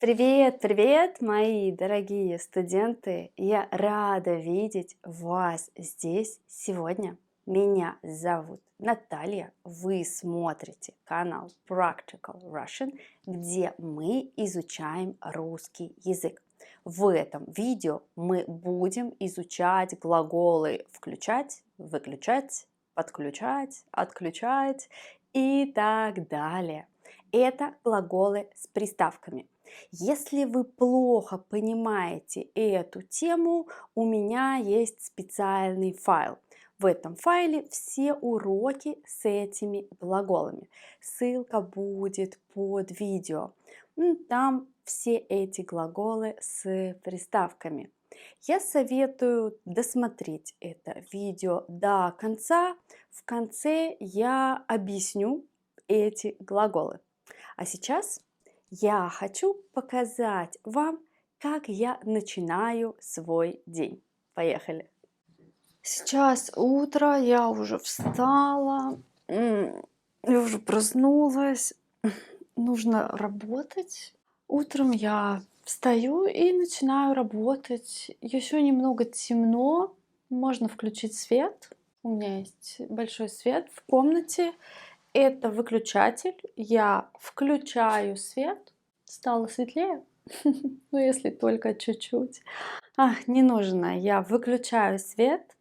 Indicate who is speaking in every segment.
Speaker 1: Привет, привет, мои дорогие студенты! Я рада видеть вас здесь сегодня. Меня зовут Наталья. Вы смотрите канал Practical Russian, где мы изучаем русский язык. В этом видео мы будем изучать глаголы включать, выключать, подключать, отключать и так далее. Это глаголы с приставками. Если вы плохо понимаете эту тему, у меня есть специальный файл. В этом файле все уроки с этими глаголами. Ссылка будет под видео. Там все эти глаголы с приставками. Я советую досмотреть это видео до конца. В конце я объясню эти глаголы. А сейчас я хочу показать вам, как я начинаю свой день. Поехали! Сейчас утро, я уже встала, я уже проснулась, нужно работать. Утром я встаю и начинаю работать. Еще немного темно, можно включить свет. У меня есть большой свет в комнате. Это выключатель. Я включаю свет. Стало светлее. Ну, если только чуть-чуть. Не нужно. Я выключаю свет.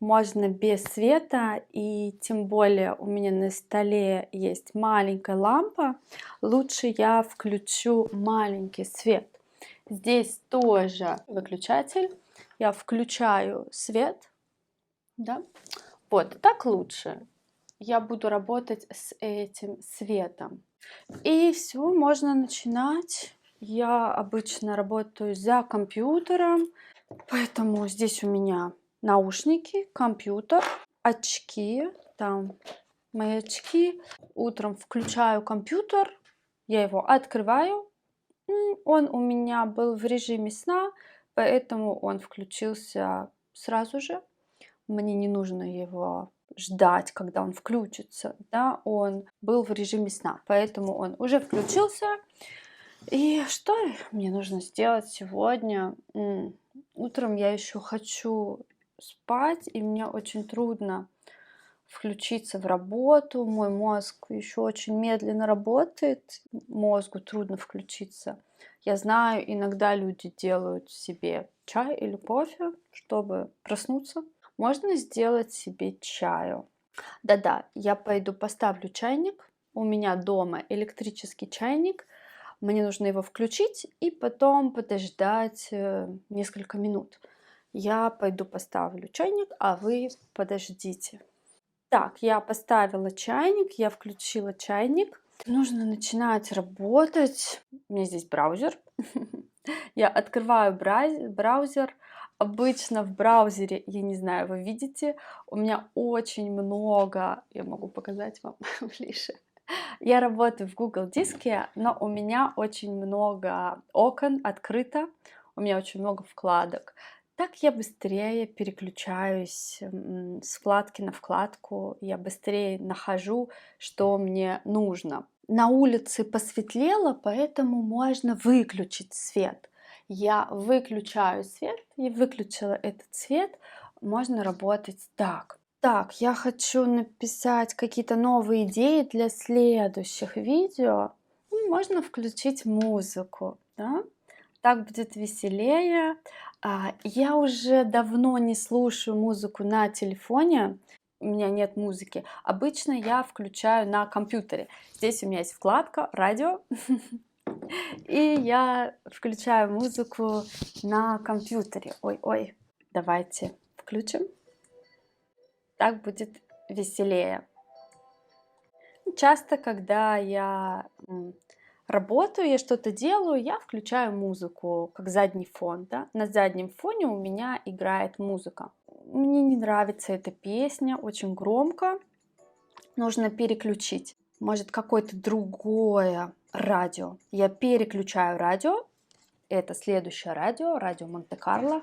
Speaker 1: Можно без света. И тем более у меня на столе есть маленькая лампа. Лучше я включу маленький свет. Здесь тоже выключатель. Я включаю свет. Да? Вот, так лучше. Я буду работать с этим светом. И все, можно начинать. Я обычно работаю за компьютером, поэтому здесь у меня наушники, компьютер, очки, там мои очки. Утром включаю компьютер, я его открываю. Он у меня был в режиме сна, поэтому он включился сразу же. Мне не нужно его ждать, когда он включится, да, он был в режиме сна, поэтому он уже включился. И что мне нужно сделать сегодня? Утром я еще хочу спать, и мне очень трудно включиться в работу, мой мозг еще очень медленно работает, мозгу трудно включиться. Я знаю, иногда люди делают себе чай или кофе, чтобы проснуться. Можно сделать себе чаю. Да-да, я пойду поставлю чайник. У меня дома электрический чайник. Мне нужно его включить и потом подождать несколько минут. Я пойду поставлю чайник, а вы подождите. Так, я поставила чайник, я включила чайник. Нужно начинать работать. У меня здесь браузер. Я открываю браузер. Обычно в браузере, я не знаю, вы видите, у меня очень много, я могу показать вам ближе. Я работаю в Google Диске, но у меня очень много окон открыто, у меня очень много вкладок. Так я быстрее переключаюсь с вкладки на вкладку, я быстрее нахожу, что мне нужно. На улице посветлело, поэтому можно выключить свет. Я выключаю свет и выключила этот свет. Можно работать так. Так, я хочу написать какие-то новые идеи для следующих видео. Можно включить музыку, да? Так будет веселее. Я уже давно не слушаю музыку на телефоне. У меня нет музыки. Обычно я включаю на компьютере. Здесь у меня есть вкладка «Радио». И я включаю музыку на компьютере. Ой-ой, давайте включим. Так будет веселее. Часто, когда я работаю, я что-то делаю, я включаю музыку как задний фон. Да? На заднем фоне у меня играет музыка. Мне не нравится эта песня, очень громко. Нужно переключить. Может, какое-то другое радио. Я переключаю радио. Это следующее радио, радио Монте-Карло.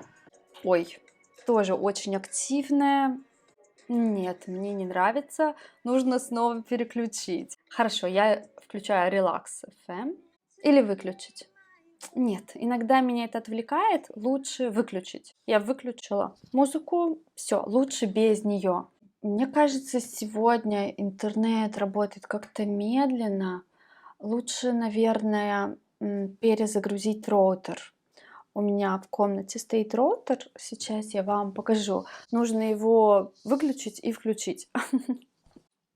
Speaker 1: Ой, тоже очень активное. Нет, мне не нравится. Нужно снова переключить. Хорошо, я включаю Relax FM. Или выключить. Нет, иногда меня это отвлекает, лучше выключить. Я выключила музыку, все, лучше без нее. Мне кажется, сегодня интернет работает как-то медленно. Лучше, наверное, перезагрузить роутер. У меня в комнате стоит роутер, сейчас я вам покажу. Нужно его выключить и включить.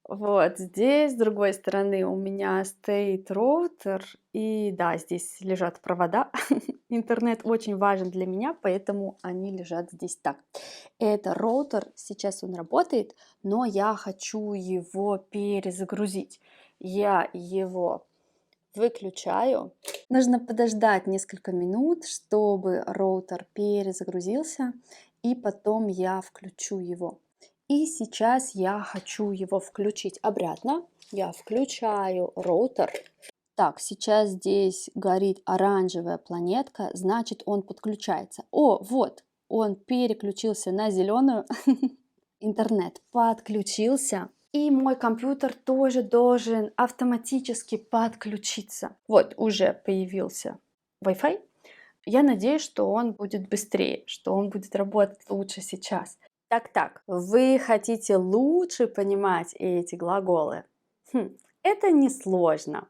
Speaker 1: Вот здесь, с другой стороны, у меня стоит роутер, и да, здесь лежат провода. Интернет очень важен для меня, поэтому они лежат здесь так. Это роутер, сейчас он работает, но я хочу его перезагрузить. Я его выключаю. Нужно подождать несколько минут, чтобы роутер перезагрузился, и потом я включу его. И сейчас я хочу его включить обратно. Я включаю роутер. Так, сейчас здесь горит оранжевая планетка, значит он подключается. О, вот, он переключился на зеленую. Интернет подключился. И мой компьютер тоже должен автоматически подключиться. Вот, уже появился Wi-Fi. Я надеюсь, что он будет быстрее, что он будет работать лучше сейчас. Так, вы хотите лучше понимать эти глаголы? Это несложно.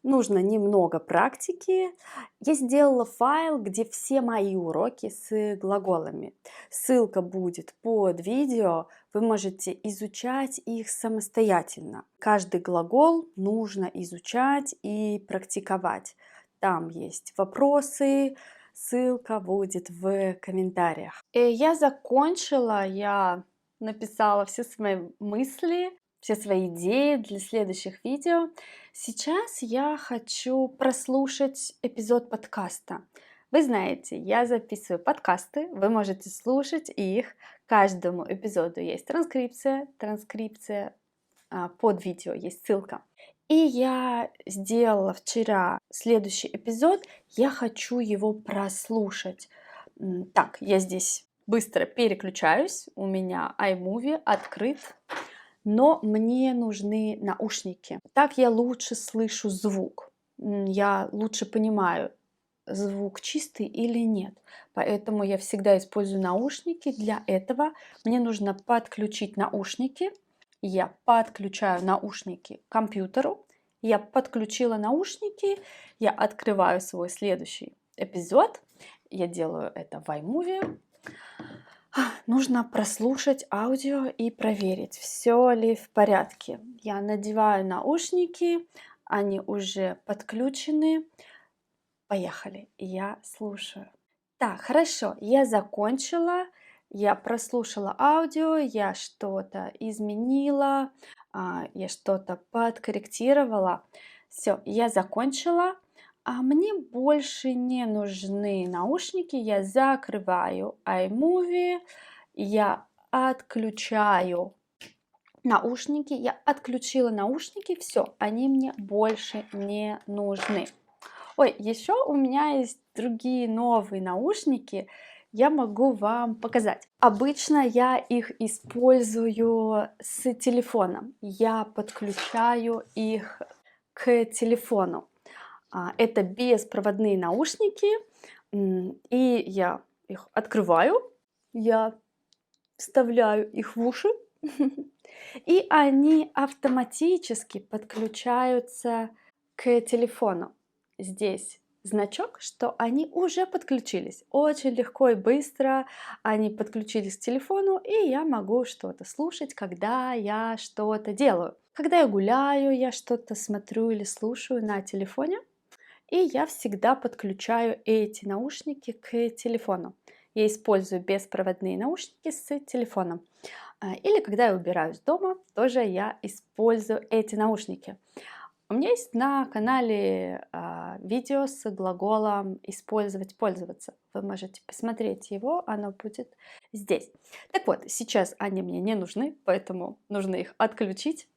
Speaker 1: Нужно немного практики. Я сделала файл, где все мои уроки с глаголами. Ссылка будет под видео. Вы можете изучать их самостоятельно. Каждый глагол нужно изучать и практиковать. Там есть вопросы, ссылка будет в комментариях. Я закончила, я написала все свои мысли, все свои идеи для следующих видео. Сейчас я хочу прослушать эпизод подкаста. Вы знаете, я записываю подкасты, вы можете слушать их. Каждому эпизоду есть транскрипция под видео есть ссылка. И я сделала вчера следующий эпизод, я хочу его прослушать. Так, я здесь быстро переключаюсь, у меня iMovie открыт, но мне нужны наушники. Так я лучше слышу звук, я лучше понимаю, звук чистый или нет. Поэтому я всегда использую наушники. Для этого мне нужно подключить наушники. Я подключаю наушники к компьютеру. Я подключила наушники. Я открываю свой следующий эпизод. Я делаю это в iMovie. Нужно прослушать аудио и проверить, все ли в порядке. Я надеваю наушники, они уже подключены. Поехали, я слушаю. Так, хорошо, я закончила, я прослушала аудио, я что-то изменила, я что-то подкорректировала. Все, я закончила. Мне больше не нужны наушники, я закрываю iMovie, я отключаю наушники, я отключила наушники, все, они мне больше не нужны. Ой, еще у меня есть другие новые наушники, я могу вам показать. Обычно я их использую с телефоном. Я подключаю их к телефону. Это беспроводные наушники, и я их открываю, я вставляю их в уши, и они автоматически подключаются к телефону. Здесь значок, что они уже подключились. Очень легко и быстро они подключились к телефону, и я могу что-то слушать, когда я что-то делаю. Когда я гуляю, я что-то смотрю или слушаю на телефоне, и я всегда подключаю эти наушники к телефону. Я использую беспроводные наушники с телефоном. Или когда я убираюсь дома, тоже я использую эти наушники. У меня есть на канале видео с глаголом «использовать», «пользоваться». Вы можете посмотреть его, оно будет здесь. Так вот, сейчас они мне не нужны, поэтому нужно их отключить.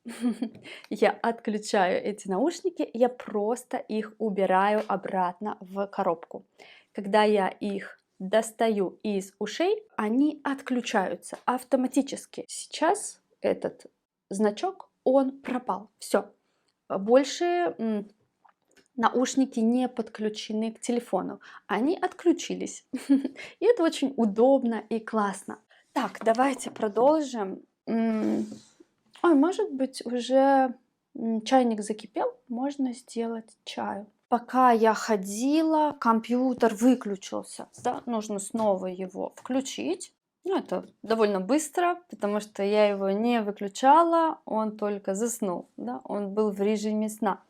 Speaker 1: Я отключаю эти наушники, я просто их убираю обратно в коробку. Когда я их достаю из ушей, они отключаются автоматически. Сейчас этот значок, он пропал. Все. Больше наушники не подключены к телефону, они отключились. И это очень удобно и классно. Так, давайте продолжим. Ой, может быть, уже чайник закипел, можно сделать чаю. Пока я ходила, компьютер выключился. Да? Нужно снова его включить. Ну, это довольно быстро, потому что я его не выключала, он только заснул. Да? Он был в режиме сна.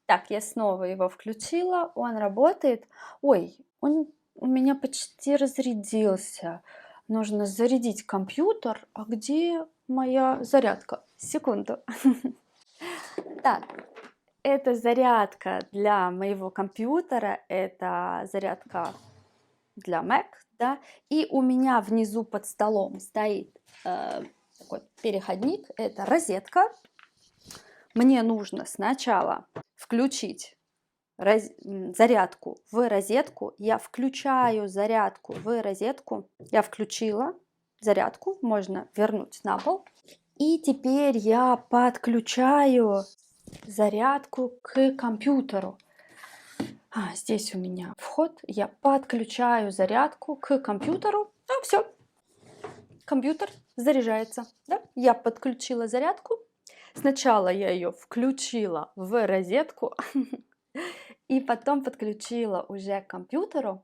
Speaker 1: Так, я снова его включила, он работает. Ой, он у меня почти разрядился. Нужно зарядить компьютер. А где моя зарядка? Секунду. Так, это зарядка для моего компьютера, это зарядка для Mac, да, и у меня внизу под столом стоит такой переходник, это розетка. Мне нужно сначала включить зарядку в розетку. Я включаю зарядку в розетку. Я включила зарядку, можно вернуть на пол. И теперь я подключаю зарядку к компьютеру. Здесь у меня вход. Я подключаю зарядку к компьютеру. Все, компьютер заряжается. Да? Я подключила зарядку. Сначала я ее включила в розетку, и потом подключила уже к компьютеру.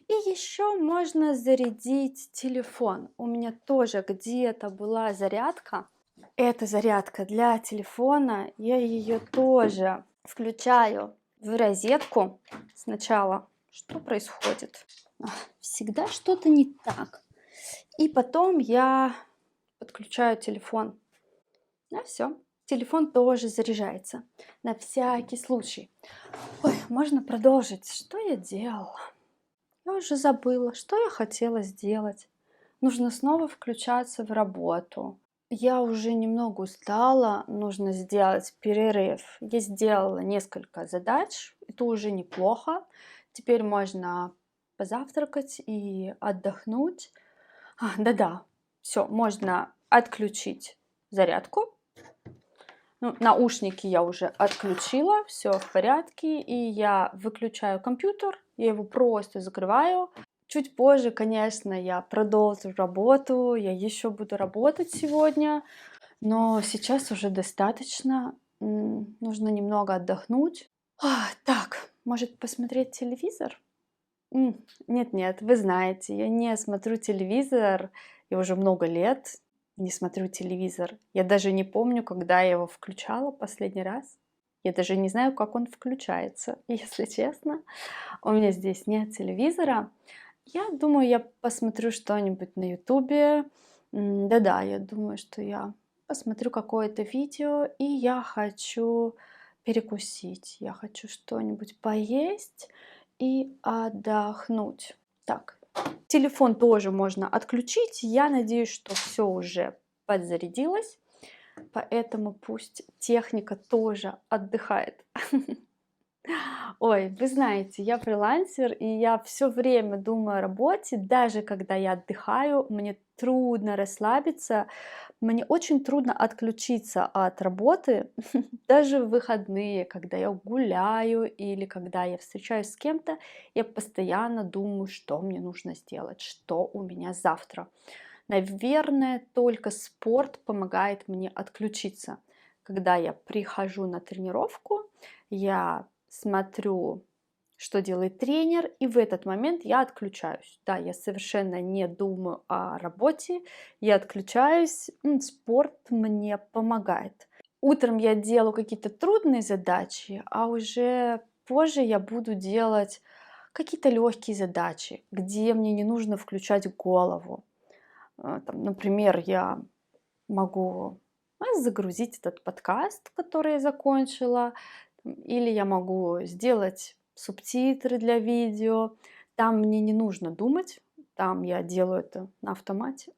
Speaker 1: И еще можно зарядить телефон. У меня тоже где-то была зарядка. Это зарядка для телефона. Я ее тоже включаю в розетку. Сначала что происходит? Всегда что-то не так. И потом я подключаю телефон. Все. Телефон тоже заряжается. На всякий случай. Ой, можно продолжить. Что я делала? Я уже забыла, что я хотела сделать. Нужно снова включаться в работу. Я уже немного устала, нужно сделать перерыв. Я сделала несколько задач, это уже неплохо. Теперь можно позавтракать и отдохнуть. Да-да, все, можно отключить зарядку. Наушники я уже отключила, все в порядке, и я выключаю компьютер, я его просто закрываю. Чуть позже, конечно, я продолжу работу, я еще буду работать сегодня, но сейчас уже достаточно, нужно немного отдохнуть. Так, может посмотреть телевизор? Нет, вы знаете, я не смотрю телевизор, я уже много лет не смотрю телевизор. Я даже не помню, когда я его включала последний раз. Я даже не знаю, как он включается, если честно. У меня здесь нет телевизора. Я думаю, я посмотрю что-нибудь на ютубе. Да-да, я думаю, что я посмотрю какое-то видео, и я хочу перекусить. Я хочу что-нибудь поесть и отдохнуть. Так, телефон тоже можно отключить. Я надеюсь, что все уже подзарядилось, поэтому пусть техника тоже отдыхает. Ой, вы знаете, я фрилансер, и я все время думаю о работе, даже когда я отдыхаю, мне трудно расслабиться, мне очень трудно отключиться от работы, даже в выходные, когда я гуляю или когда я встречаюсь с кем-то, я постоянно думаю, что мне нужно сделать, что у меня завтра. Наверное, только спорт помогает мне отключиться. Когда я прихожу на тренировку, я смотрю, что делает тренер, и в этот момент я отключаюсь. Да, я совершенно не думаю о работе, я отключаюсь, спорт мне помогает. Утром я делаю какие-то трудные задачи, а уже позже я буду делать какие-то легкие задачи, где мне не нужно включать голову. Например, я могу загрузить этот подкаст, который я закончила, или я могу сделать субтитры для видео. Там мне не нужно думать, там я делаю это на автомате.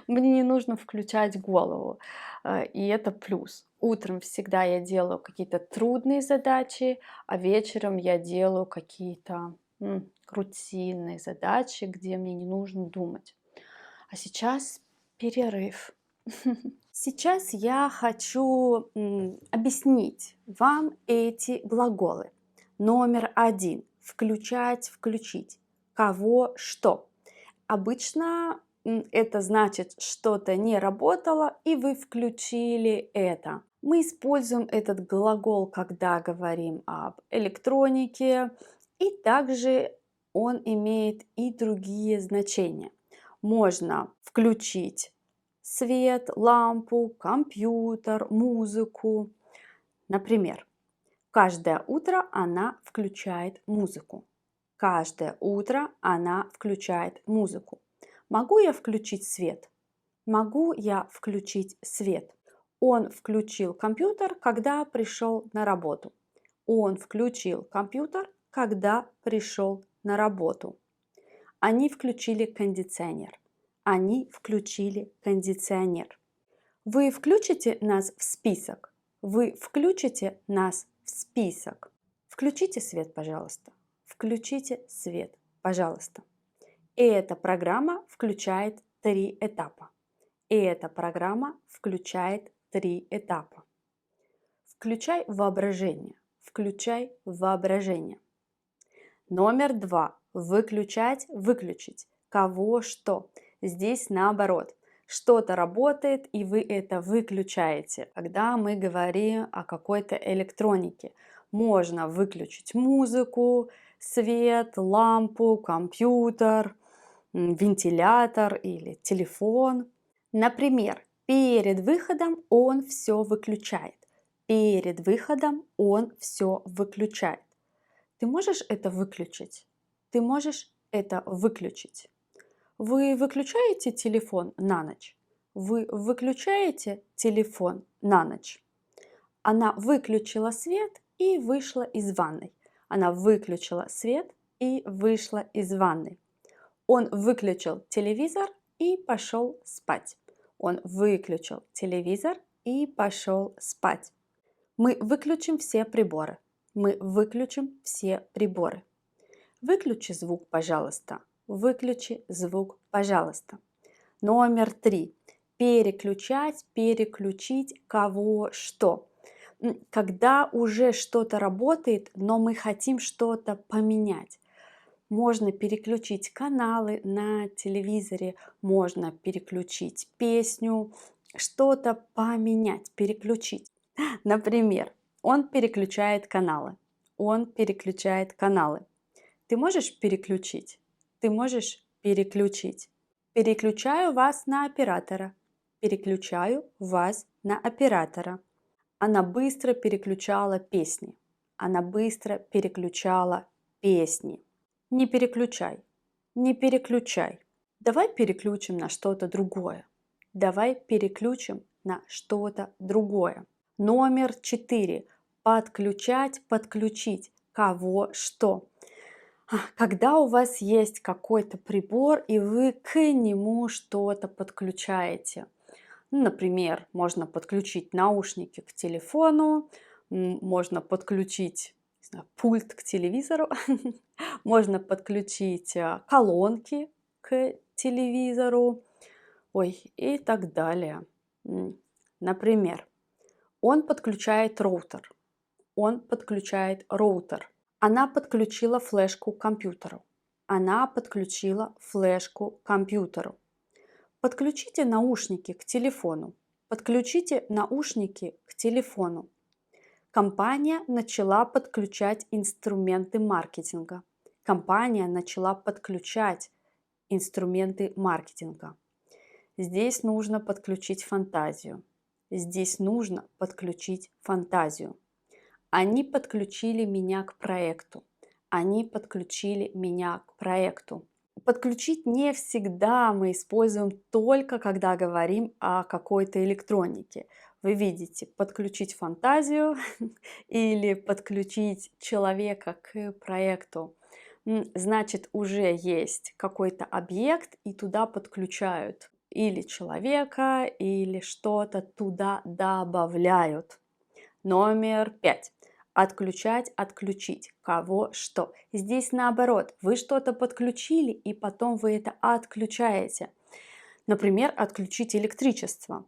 Speaker 1: Мне не нужно включать голову, и это плюс. Утром всегда я делаю какие-то трудные задачи, а вечером я делаю какие-то рутинные задачи, где мне не нужно думать. А сейчас перерыв. Сейчас я хочу объяснить вам эти глаголы. Номер один. Включать, включить. Кого, что. Обычно это значит, что-то не работало, и вы включили это. Мы используем этот глагол, когда говорим об электронике, и также он имеет и другие значения. Можно включить свет, лампу, компьютер, музыку. Например, каждое утро она включает музыку. Каждое утро она включает музыку. Могу я включить свет? Могу я включить свет? Он включил компьютер, когда пришел на работу. Он включил компьютер, когда пришел на работу. Они включили кондиционер. Они включили кондиционер. Вы включите нас в список? Вы включите нас в список? Включите свет, пожалуйста. Включите свет, пожалуйста. И эта программа включает 3 этапа. И эта программа включает 3 этапа. Включай воображение. Включай воображение. Номер 2. Выключать, выключить. Кого, что. Здесь наоборот. Что-то работает, и вы это выключаете. Когда мы говорим о какой-то электронике, можно выключить музыку, свет, лампу, компьютер, вентилятор или телефон. Например, перед выходом он все выключает. Перед выходом он все выключает. Ты можешь это выключить? Ты можешь это выключить? Вы выключаете телефон на ночь? Вы выключаете телефон на ночь? Она выключила свет и вышла из ванной. Она выключила свет и вышла из ванной. Он выключил телевизор и пошел спать. Он выключил телевизор и пошел спать. Мы выключим все приборы. Мы выключим все приборы. Выключи звук, пожалуйста. Выключи звук, пожалуйста. Номер 3. Переключать, переключить кого, что. Когда уже что-то работает, но мы хотим что-то поменять. Можно переключить каналы на телевизоре, можно переключить песню, что-то поменять, переключить. Например, он переключает каналы. Он переключает каналы. Ты можешь переключить? Ты можешь переключить? Переключаю вас на оператора. Переключаю вас на оператора. Она быстро переключала песни. Она быстро переключала песни. Не переключай. Не переключай. Давай переключим на что-то другое. Давай переключим на что-то другое. Номер 4. Подключать, подключить. Кого, что. Когда у вас есть какой-то прибор, и вы к нему что-то подключаете. Например, можно подключить наушники к телефону, можно подключить, не знаю, пульт к телевизору, можно подключить колонки к телевизору, и так далее. Например, он подключает роутер. Он подключает роутер. Она подключила флешку к компьютеру. Она подключила флешку к компьютеру. Подключите наушники к телефону. Подключите наушники к телефону. Компания начала подключать инструменты маркетинга. Компания начала подключать инструменты маркетинга. Здесь нужно подключить фантазию. Здесь нужно подключить фантазию. Они подключили меня к проекту. Они подключили меня к проекту. Подключить не всегда мы используем только когда говорим о какой-то электронике. Вы видите, подключить фантазию или подключить человека к проекту. Значит, уже есть какой-то объект, и туда подключают или человека, или что-то туда добавляют. Номер 5. Отключать, отключить. Кого, что. Здесь наоборот. Вы что-то подключили, и потом вы это отключаете. Например, отключить электричество.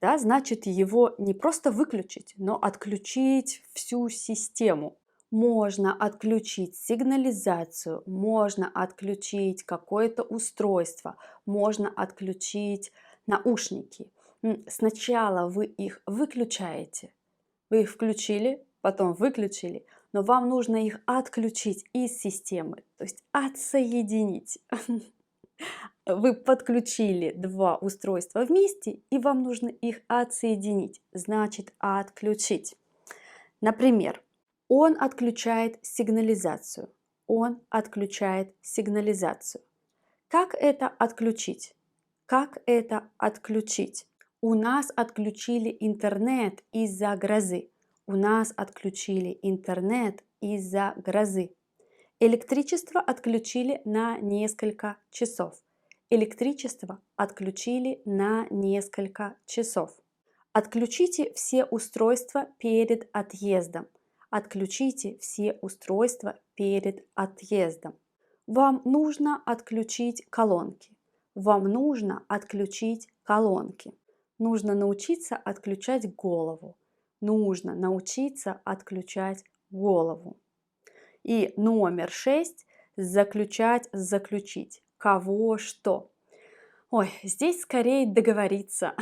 Speaker 1: Да, значит, его не просто выключить, но отключить всю систему. Можно отключить сигнализацию, можно отключить какое-то устройство, можно отключить наушники. Сначала вы их выключаете, вы их включили, потом выключили, но вам нужно их отключить из системы, то есть отсоединить. Вы подключили два устройства вместе, и вам нужно их отсоединить, значит отключить. Например, он отключает сигнализацию. Он отключает сигнализацию. Как это отключить? Как это отключить? У нас отключили интернет из-за грозы. У нас отключили интернет из-за грозы. Электричество отключили на несколько часов. Электричество отключили на несколько часов. Отключите все устройства перед отъездом. Отключите все устройства перед отъездом. Вам нужно отключить колонки. Вам нужно отключить колонки. Нужно научиться отключать голову. Нужно научиться отключать голову. И номер 6. Заключать, заключить. Кого, что. Ой, здесь скорее договориться.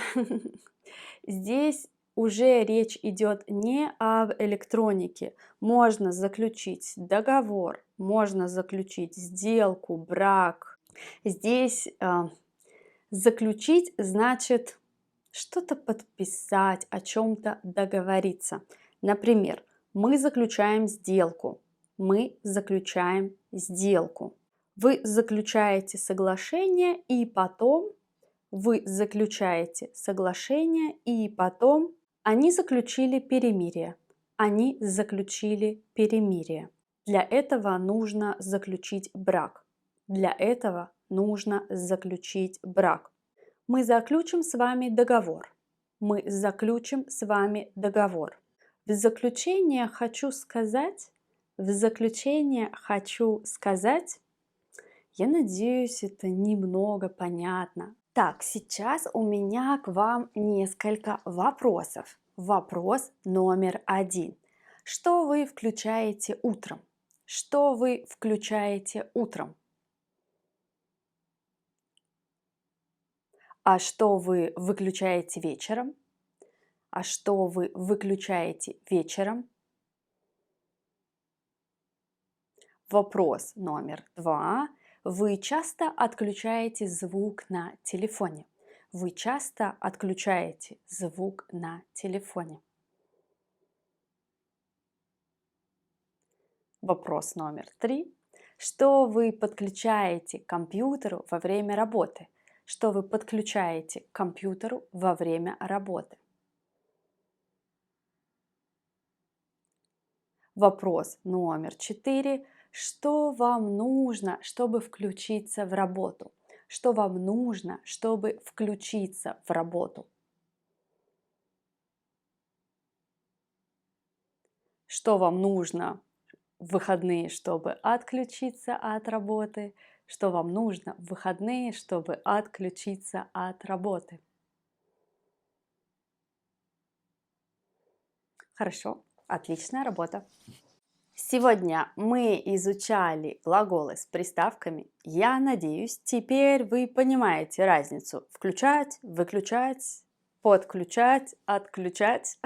Speaker 1: Здесь уже речь идет не об электронике. Можно заключить договор, можно заключить сделку, брак. Здесь заключить значит что-то подписать, о чем-то договориться. Например, мы заключаем сделку. Мы заключаем сделку. Вы заключаете соглашение, и потом вы заключаете соглашение, и потом они заключили перемирие. Они заключили перемирие. Для этого нужно заключить брак. Для этого нужно заключить брак. Мы заключим с вами договор. Мы заключим с вами договор. В заключение хочу сказать, я надеюсь, это немного понятно. Так, сейчас у меня к вам несколько вопросов. Вопрос номер 1. Что вы включаете утром? Что вы включаете утром? А что вы выключаете вечером? А что вы выключаете вечером? Вопрос номер 2. Вы часто отключаете звук на телефоне? Вы часто отключаете звук на телефоне? Вопрос номер 3. Что вы подключаете к компьютеру во время работы? Что вы подключаете к компьютеру во время работы? Вопрос номер 4. Что вам нужно, чтобы включиться в работу? Что вам нужно, чтобы включиться в работу? Что вам нужно в выходные, чтобы отключиться от работы? Что вам нужно в выходные, чтобы отключиться от работы? Хорошо, отличная работа. Сегодня мы изучали глаголы с приставками. Я надеюсь, теперь вы понимаете разницу включать, выключать, подключать, отключать.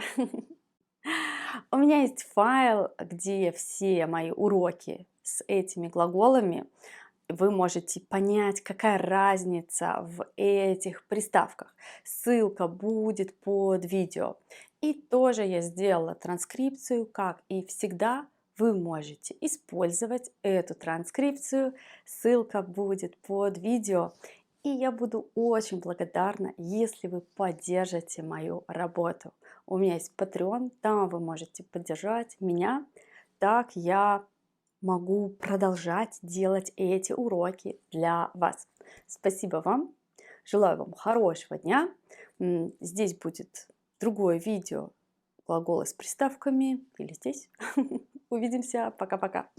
Speaker 1: У меня есть файл, где все мои уроки с этими глаголами. Вы можете понять, какая разница в этих приставках. Ссылка будет под видео. И тоже я сделала транскрипцию, как и всегда. Вы можете использовать эту транскрипцию. Ссылка будет под видео. И я буду очень благодарна, если вы поддержите мою работу. У меня есть Patreon, там вы можете поддержать меня. Так я могу продолжать делать эти уроки для вас. Спасибо вам. Желаю вам хорошего дня. Здесь будет другое видео, глаголы с приставками, или здесь. Увидимся. Пока-пока.